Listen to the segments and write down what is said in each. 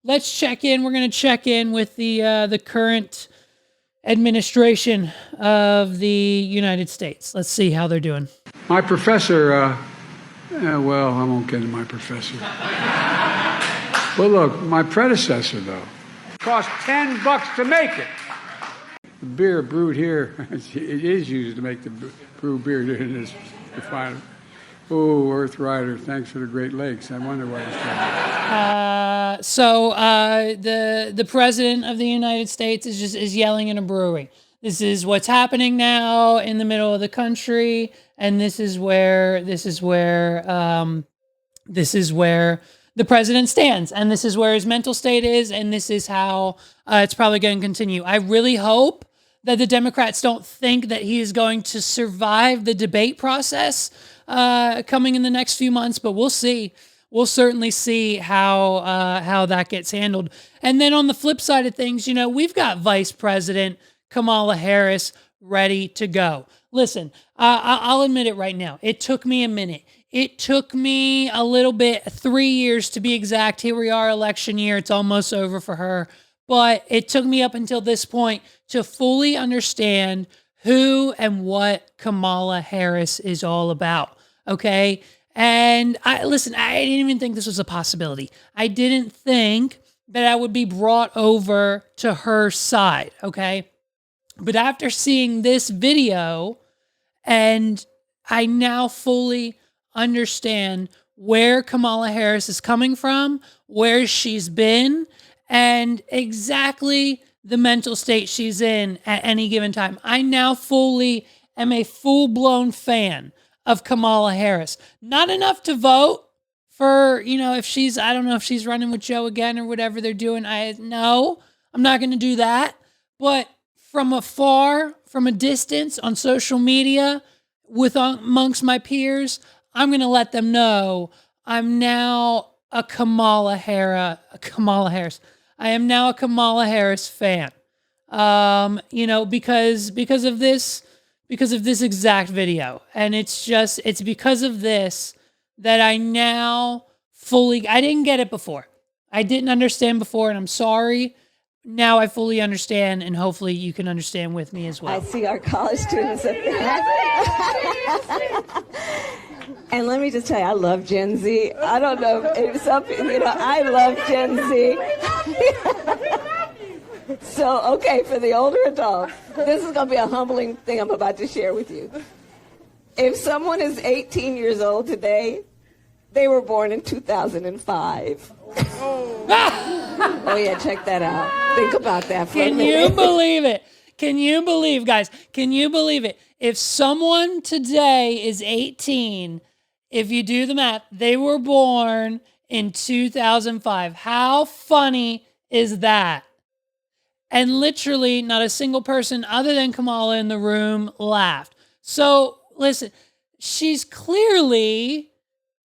let's check in. We're going to check in with the current administration of the United States. Let's see how they're doing. My professor, well, I won't get into my professor. Well, look, my predecessor, though, cost $10 to make it. The beer brewed here, it is used to make the brew beer in this refinery. Oh, Earth Rider, thanks for the Great Lakes. I wonder why it's called. So the president of the United States is yelling in a brewery. This is what's happening now in the middle of the country, and this is where the president stands, and this is where his mental state is, and this is how it's probably going to continue. I really hope that the Democrats don't think that he is going to survive the debate process coming in the next few months, but we'll see. We'll certainly see how that gets handled. And then on the flip side of things, we've got Vice President Kamala Harris ready to go. Listen, I'll admit it right now. It took me a minute. It took me a little bit, 3 years to be exact. Here we are, election year. It's almost over for her. But it took me up until this point to fully understand who and what Kamala Harris is all about. Okay? And I didn't even think this was a possibility. I didn't think that I would be brought over to her side. Okay? But after seeing this video, and I now fully understand where Kamala Harris is coming from, where she's been, and exactly the mental state she's in at any given time. I now fully am a full-blown fan of Kamala Harris. Not enough to vote for, if she's, I don't know if she's running with Joe again or whatever they're doing. No, I'm not going to do that. But from afar, from a distance on social media, amongst my peers, I'm going to let them know I'm now a Kamala Harris. I am now a Kamala Harris fan. Because of this exact video. And it's because of this that I now I didn't get it before. I didn't understand before, and I'm sorry. Now I fully understand, and hopefully you can understand with me as well. I see our college students up there. And let me just tell you, I love Gen Z. I don't know if something, I love Gen Z. So, okay, for the older adults, this is going to be a humbling thing I'm about to share with you. If someone is 18 years old today, they were born in 2005. Oh, yeah, check that out. Think about that for a minute. Can you believe it? Can you believe, guys? Can you believe it? If someone today is 18, if you do the math, they were born in 2005. How funny is that? And literally not a single person other than Kamala in the room laughed. So listen, she's clearly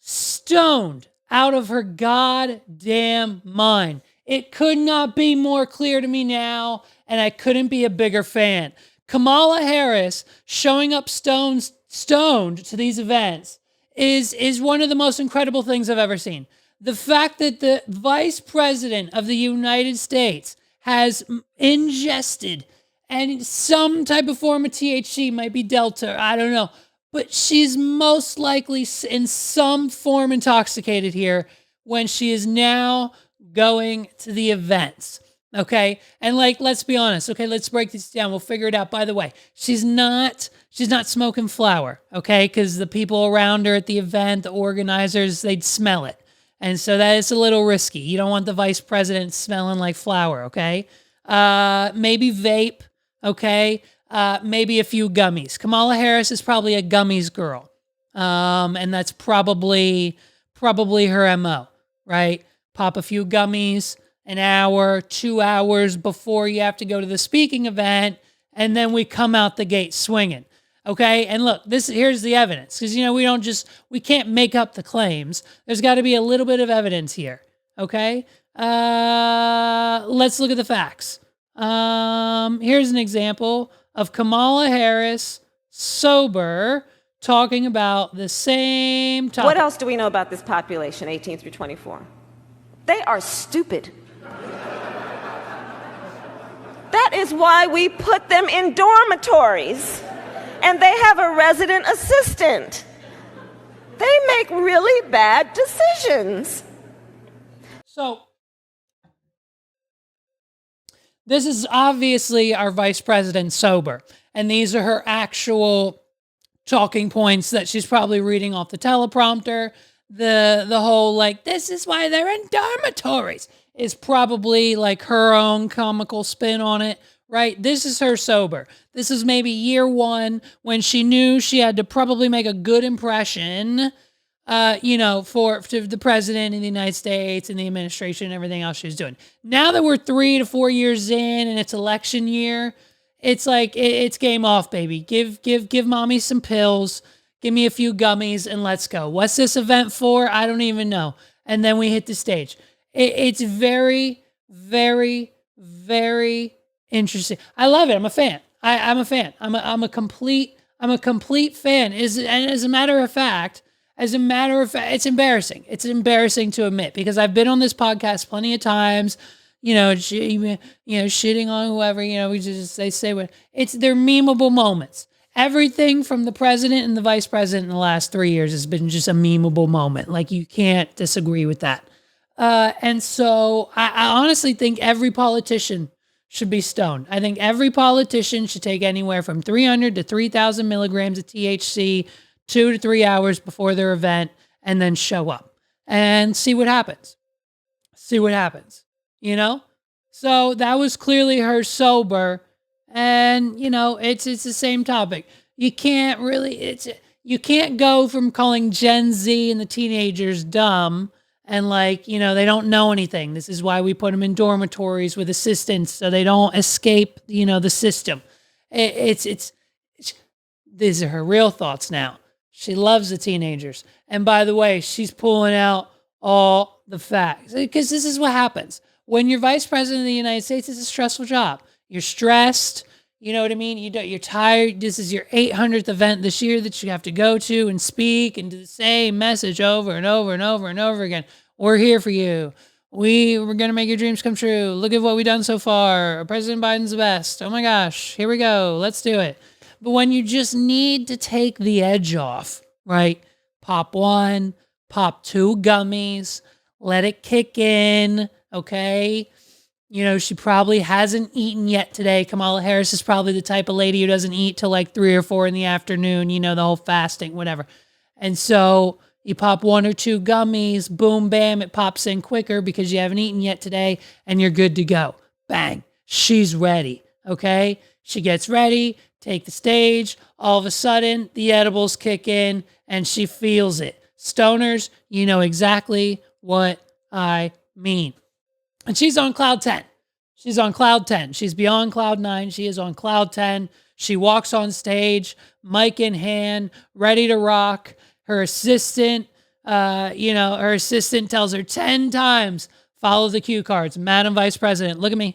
stoned out of her goddamn mind. It could not be more clear to me now, and I couldn't be a bigger fan. Kamala Harris showing up stoned to these events is one of the most incredible things I've ever seen. The fact that the Vice President of the United States has ingested and some type of form of THC, might be Delta, I don't know, but she's most likely in some form intoxicated here when she is now going to the events. Okay. And let's be honest. Okay. Let's break this down. We'll figure it out. By the way, she's not smoking flower. Okay. Cause the people around her at the event, the organizers, they'd smell it. And so that is a little risky. You don't want the vice president smelling like flower. Okay. Maybe vape. Okay. Maybe a few gummies. Kamala Harris is probably a gummies girl. And that's probably her MO, right? Pop a few gummies, an hour, 2 hours before you have to go to the speaking event, and then we come out the gate swinging. Okay, and look, here's the evidence, because we can't make up the claims. There's got to be a little bit of evidence here. Okay, let's look at the facts. Here's an example of Kamala Harris sober talking about the same topic. What else do we know about this population, 18 through 24? They are stupid. That is why we put them in dormitories, and they have a resident assistant. They make really bad decisions. So, this is obviously our vice president sober, and these are her actual talking points that she's probably reading off the teleprompter. The whole, like, this is why they're in dormitories is probably like her own comical spin on it, right? This is her sober. This is maybe year one when she knew she had to probably make a good impression, for the president of the United States and the administration and everything else she's doing. Now that we're 3 to 4 years in and it's election year, it's like, it's game off, baby. Give mommy some pills, give me a few gummies, and let's go. What's this event for? I don't even know. And then we hit the stage. It's very, very, very interesting. I love it. I'm a fan. I'm a fan. I'm a complete fan. And as a matter of fact, it's embarrassing. It's embarrassing to admit, because I've been on this podcast plenty of times, shitting on whoever, they say what they're memeable moments. Everything from the president and the vice president in the last 3 years has been just a memeable moment. Like, you can't disagree with that. And so I honestly think every politician should be stoned. I think every politician should take anywhere from 300 to 3,000 milligrams of THC 2 to 3 hours before their event, and then show up and see what happens. So that was clearly her sober. And, it's the same topic. You can't go from calling Gen Z and the teenagers dumb and they don't know anything. This is why we put them in dormitories with assistants so they don't escape, the system. These are her real thoughts now. She loves the teenagers. And by the way, she's pulling out all the facts, because this is what happens. When you're vice president of the United States, it's a stressful job. You're stressed. You know what I mean? You're tired. This is your 800th event this year that you have to go to and speak and do the same message over and over and over and over again. We're here for you. We're going to make your dreams come true. Look at what we've done so far. President Biden's the best. Oh my gosh. Here we go. Let's do it. But when you just need to take the edge off, right? Pop 1, pop 2 gummies, let it kick in, okay? She probably hasn't eaten yet today. Kamala Harris is probably the type of lady who doesn't eat till 3 or 4 in the afternoon, the whole fasting, whatever. And so you pop 1 or 2 gummies, boom, bam, it pops in quicker because you haven't eaten yet today, and you're good to go. Bang. She's ready, okay? She gets ready, take the stage. All of a sudden, the edibles kick in, and she feels it. Stoners, you know exactly what I mean. And she's on cloud 10. She's on cloud 10. She's beyond cloud 9. She is on cloud 10. She walks on stage, mic in hand, ready to rock. Her assistant, tells her 10 times, follow the cue cards. Madam Vice President, look at me.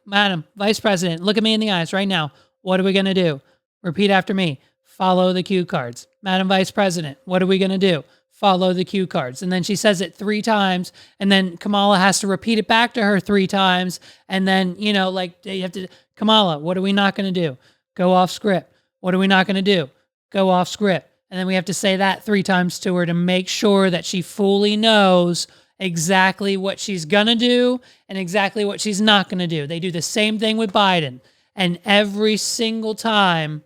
Madam Vice President, look at me in the eyes right now. What are we going to do? Repeat after me. Follow the cue cards. Madam Vice President, what are we going to do? Follow the cue cards. And then she says it 3 times, and then Kamala has to repeat it back to her 3 times. And then, you have to, Kamala, what are we not going to do? Go off script. What are we not going to do? Go off script. And then we have to say that 3 times to her to make sure that she fully knows exactly what she's going to do and exactly what she's not going to do. They do the same thing with Biden. And every single time,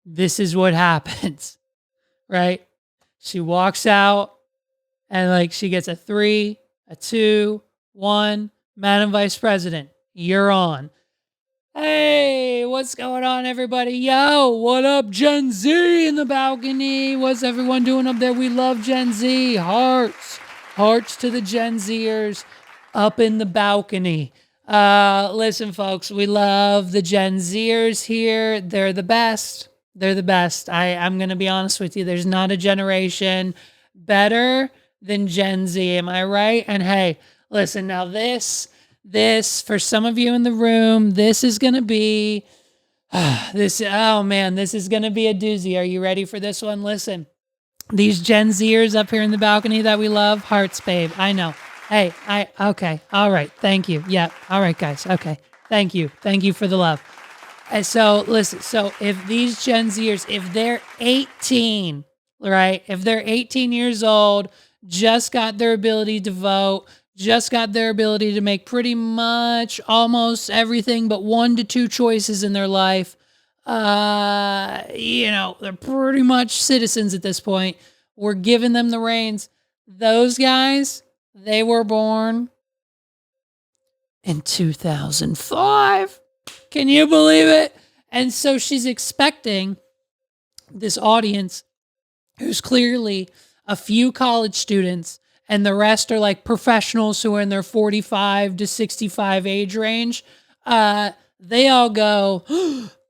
this is what happens, right? She walks out and she gets a 3, a 2, 1. Madam Vice President, you're on. Hey, what's going on, everybody? Yo, what up, Gen Z in the balcony? What's everyone doing up there? We love Gen Z. Hearts to the Gen Zers up in the balcony. Listen, folks, we love the Gen Zers here. They're the best. I'm going to be honest with you. There's not a generation better than Gen Z. Am I right? And hey, listen, now this, for some of you in the room, this is going to be, this is going to be a doozy. Are you ready for this one? Listen, these Gen Zers up here in the balcony that we love, hearts, babe. I know. Hey, okay. All right. Thank you. Yeah. All right, guys. Okay. Thank you. Thank you for the love. And so listen, so if these Gen Zers, if they're 18, right? If they're 18 years old, just got their ability to vote, just got their ability to make pretty much almost everything but 1 to 2 choices in their life, they're pretty much citizens at this point. We're giving them the reins. Those guys, they were born in 2005. Can you believe it? And so she's expecting this audience who's clearly a few college students and the rest are like professionals who are in their 45 to 65 age range. They all go,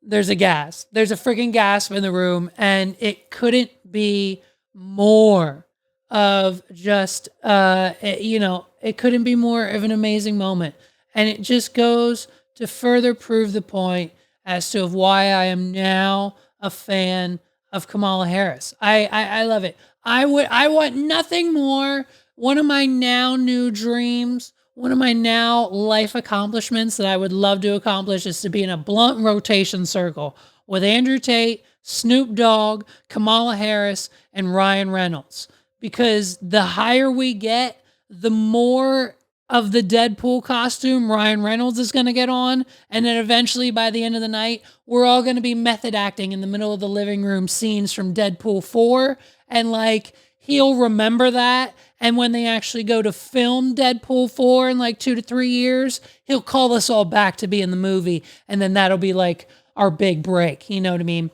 there's a gasp. There's a freaking gasp in the room. And it couldn't be more of just, it couldn't be more of an amazing moment. And it just goes to further prove the point as to why I am now a fan of Kamala Harris. I love it. I want nothing more. One of my now new dreams, one of my now life accomplishments that I would love to accomplish is to be in a blunt rotation circle with Andrew Tate, Snoop Dogg, Kamala Harris, and Ryan Reynolds. Because the higher we get, the more of the Deadpool costume Ryan Reynolds is going to get on. And then eventually by the end of the night, we're all going to be method acting in the middle of the living room scenes from Deadpool 4. And like, he'll remember that. And when they actually go to film Deadpool 4 in like 2 to 3 years, he'll call us all back to be in the movie. And then that'll be like our big break. You know what I mean?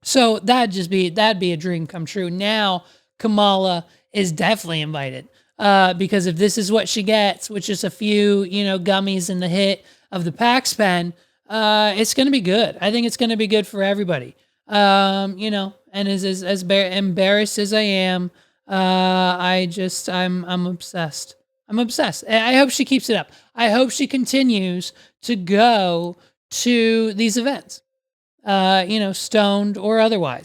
So that'd be a dream come true. Now, Kamala is definitely invited. Because if this is what she gets, which is a few, gummies in the hit of the Pax pen, it's going to be good. I think it's going to be good for everybody. And as embarrassed as I am, I'm obsessed. I'm obsessed. I hope she keeps it up. I hope she continues to go to these events, stoned or otherwise.